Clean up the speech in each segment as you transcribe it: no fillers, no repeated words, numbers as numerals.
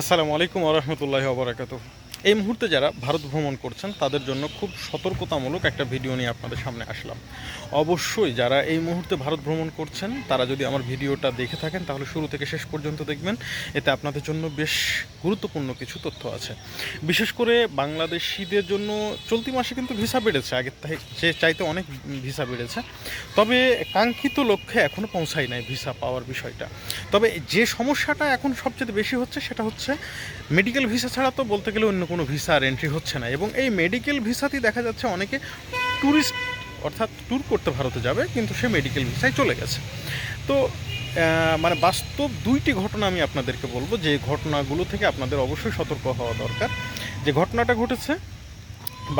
আসসালামু আলাইকুম ওয়া রাহমাতুল্লাহি ওয়া বারাকাতুহু। এই মুহূর্তে যারা ভারত ভ্রমণ করছেন তাদের জন্য খুব সতর্কতামূলক একটা ভিডিও নিয়ে আপনাদের সামনে আসলাম। অবশ্যই যারা এই মুহূর্তে ভারত ভ্রমণ করছেন তারা যদি আমার ভিডিওটা দেখে থাকেন তাহলে শুরু থেকে শেষ পর্যন্ত দেখবেন। এতে আপনাদের জন্য বেশ গুরুত্বপূর্ণ কিছু তথ্য আছে। বিশেষ করে বাংলাদেশিদের জন্য চলতি মাসে কিন্তু ভিসা বেড়েছে, আগের যে চাইতে অনেক ভিসা বেড়েছে। তবে কাঙ্ক্ষিত লক্ষ্যে এখনও পৌঁছায় নাই ভিসা পাওয়ার বিষয়টা। তবে যে সমস্যাটা এখন সবচেয়ে বেশি হচ্ছে সেটা হচ্ছে মেডিকেল ভিসা ছাড়া তো বলতে গেলে অন্য কোনো ভিসা আর এন্ট্রি হচ্ছে না, এবং এই মেডিকেল ভিসাতেই দেখা যাচ্ছে অনেকে ট্যুরিস্ট অর্থাৎ ট্যুর করতে ভারতে যাবে কিন্তু সে মেডিকেল ভিসায় চলে গেছে। তো মানে বাস্তব দুইটি ঘটনা আমি আপনাদেরকে বলবো, যে ঘটনাগুলো থেকে আপনাদের অবশ্যই সতর্ক হওয়া দরকার। যে ঘটনাটা ঘটেছে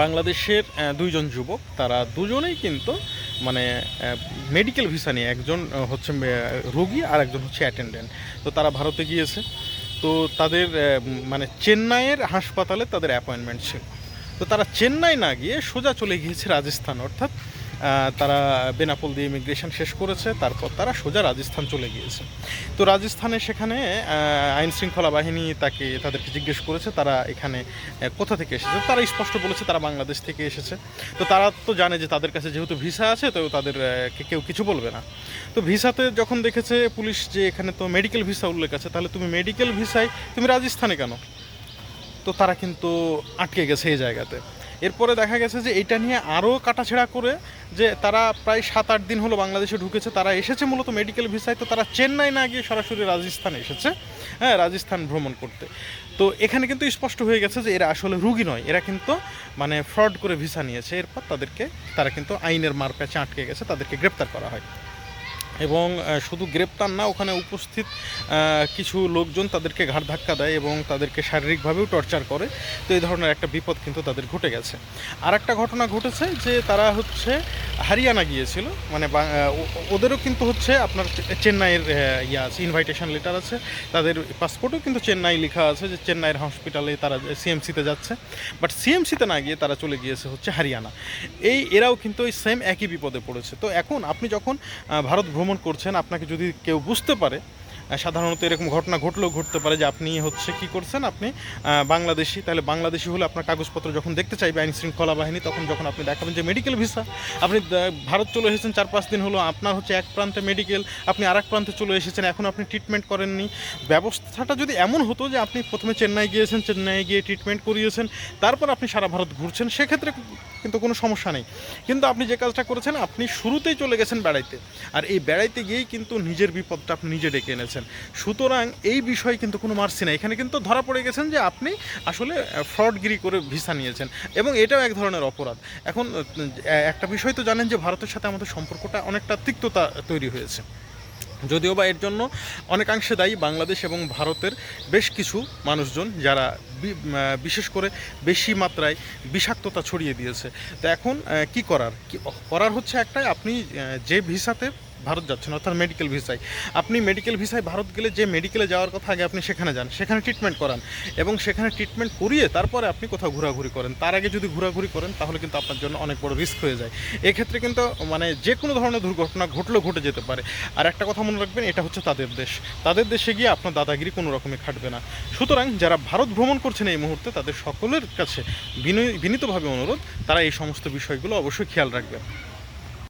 বাংলাদেশের দুইজন যুবক, তারা দুজনেই কিন্তু মানে মেডিকেল ভিসা নিয়ে, একজন হচ্ছে রোগী আর একজন হচ্ছে অ্যাটেন্ডেন্ট। তো তারা ভারতে গিয়েছে। তো তাদের মানে চেন্নাইয়ের হাসপাতালে তাদের অ্যাপয়েন্টমেন্ট ছিল। তো তারা চেন্নাই না গিয়ে সোজা চলে গিয়েছে রাজস্থান, অর্থাৎ তারা বেনাপোল দিয়ে ইমিগ্রেশন শেষ করেছে, তারপর তারা সোজা রাজস্থান চলে গিয়েছে। তো রাজস্থানে সেখানে আইন শৃঙ্খলা বাহিনী তাদেরকে জিজ্ঞেস করেছে তারা এখানে কোথা থেকে এসেছে। তারা স্পষ্ট বলেছে তারা বাংলাদেশ থেকে এসেছে। তো তারা তো জানে যে তাদের কাছে যেহেতু ভিসা আছে তো তাদেরকে কেউ কিছু বলবে না। তো ভিসাতে যখন দেখেছে পুলিশ যে এখানে তো মেডিকেল ভিসা উল্লেখ আছে, তাহলে তুমি মেডিকেল ভিসায় তুমি রাজস্থানে কেন? তো তারা কিন্তু আটকে গেছে এই জায়গাতে। এরপরে দেখা গেছে যে এটা নিয়ে আরও কাটাছেড়া করে, যে তারা প্রায় 7-8 দিন হলো বাংলাদেশে ঢুকেছে, তারা এসেছে মূলত মেডিকেল ভিসায়। তো তারা চেন্নাই না গিয়ে সরাসরি রাজস্থানে এসেছে, হ্যাঁ, রাজস্থান ভ্রমণ করতে। তো এখানে কিন্তু স্পষ্ট হয়ে গেছে যে এরা আসলে রুগী নয়, এরা কিন্তু মানে ফ্রড করে ভিসা নিয়েছে। এরপর তারা কিন্তু আইনের মারপ্যাচে আটকে গেছে, তাদেরকে গ্রেপ্তার করা হয়। এবং শুধু গ্রেপ্তার না, ওখানে উপস্থিত কিছু লোকজন তাদেরকে ঘাড় ধাক্কা দেয় এবং তাদেরকে শারীরিকভাবেও টর্চার করে। তো এই ধরনের একটা বিপদ কিন্তু তাদের ঘটে গেছে। আর একটা ঘটনা ঘটেছে যে তারা হচ্ছে হরিয়ানা গিয়েছিল, মানে ওদেরও কিন্তু হচ্ছে আপনার চেন্নাইয়ের আছে, ইনভাইটেশন লেটার আছে, তাদের পাসপোর্টেও কিন্তু চেন্নাই লেখা আছে যে চেন্নাইয়ের হসপিটালে তারা সিএমসিতে যাচ্ছে। বাট সিএমসিতে না গিয়ে তারা চলে গিয়েছে হচ্ছে হরিয়ানা। এরাও কিন্তু ওই সেম একই বিপদে পড়েছে। তো এখন আপনি যখন ভারত ভ্রমণ করছেন, আপনাকে যদি কেউ বুঝতে পারে, সাধারণত এরকম ঘটনা ঘটতে পারে যে আপনি হচ্ছে কি করছেন, আপনি বাংলাদেশি, তাহলে বাংলাদেশি হলে আপনার কাগজপত্র যখন দেখতে চাইবে আইন শৃঙ্খলা বাহিনী, তখন যখন আপনি দেখাবেন যে মেডিকেল ভিসা, আপনি ভারত চলে এসেছেন 4-5 দিন হলো, আপনার হচ্ছে এক প্রান্তে মেডিকেল, আপনি আর এক প্রান্তে চলে এসেছেন, এখন আপনি ট্রিটমেন্ট করেননি। ব্যবস্থাটা যদি এমন হতো যে আপনি প্রথমে চেন্নাই গিয়েছেন, চেন্নাই গিয়ে ট্রিটমেন্ট করিয়েছেন, তারপর আপনি সারা ভারত ঘুরছেন, সেক্ষেত্রে কিন্তু কোনো সমস্যা নেই। কিন্তু আপনি যে কাজটা করেছেন, আপনি শুরুতেই চলে গেছেন বেড়াইতে, আর এই বেড়াইতে গিয়েই কিন্তু নিজের বিপদটা আপনি নিজে ডেকে এনেছেন। সুতরাং এই বিষয়ে কিন্তু কোনো মার্সি না, এখানে কিন্তু ধরা পড়ে গেছেন যে আপনি আসলে ফ্রডগিরি করে ভিসা নিয়েছেন, এবং এটাও এক ধরনের অপরাধ। এখন একটা বিষয় তো জানেন যে ভারতের সাথে আমাদের সম্পর্কটা অনেকটা তিক্ততা তৈরি হয়েছে, যদিও বা এর জন্য অনেকাংশে দায়ী বাংলাদেশ এবং ভারতের বেশ কিছু মানুষজন, যারা বিশেষ করে বেশি মাত্রায় বিষাক্ততা ছড়িয়ে দিয়েছে। তো এখন কি করার হচ্ছে একটাই, আপনি যে ভিসাতে ভারত যাচ্ছেন অর্থাৎ মেডিকেল ভিসায়, আপনি মেডিকেল ভিসায় ভারত গেলে যে মেডিকেলে যাওয়ার কথা আগে আপনি সেখানে যান, সেখানে ট্রিটমেন্ট করান, এবং সেখানে ট্রিটমেন্ট করিয়ে তারপরে আপনি কোথাও ঘোরাঘুরি করেন। তার আগে যদি ঘোরাঘুরি করেন তাহলে কিন্তু আপনার জন্য অনেক বড় রিস্ক হয়ে যায়। এক্ষেত্রে কিন্তু মানে যে কোনো ধরনের দুর্ঘটনা ঘটে যেতে পারে। আর একটা কথা মনে রাখবেন, এটা হচ্ছে তাদের দেশে গিয়ে আপনার দাদাগিরি কোনো রকমে খাটবে না। সুতরাং যারা ভারত ভ্রমণ করছেন এই মুহূর্তে, তাদের সকলের কাছে বিনীতভাবে অনুরোধ, তারা এই সমস্ত বিষয়গুলো অবশ্যই খেয়াল রাখবেন।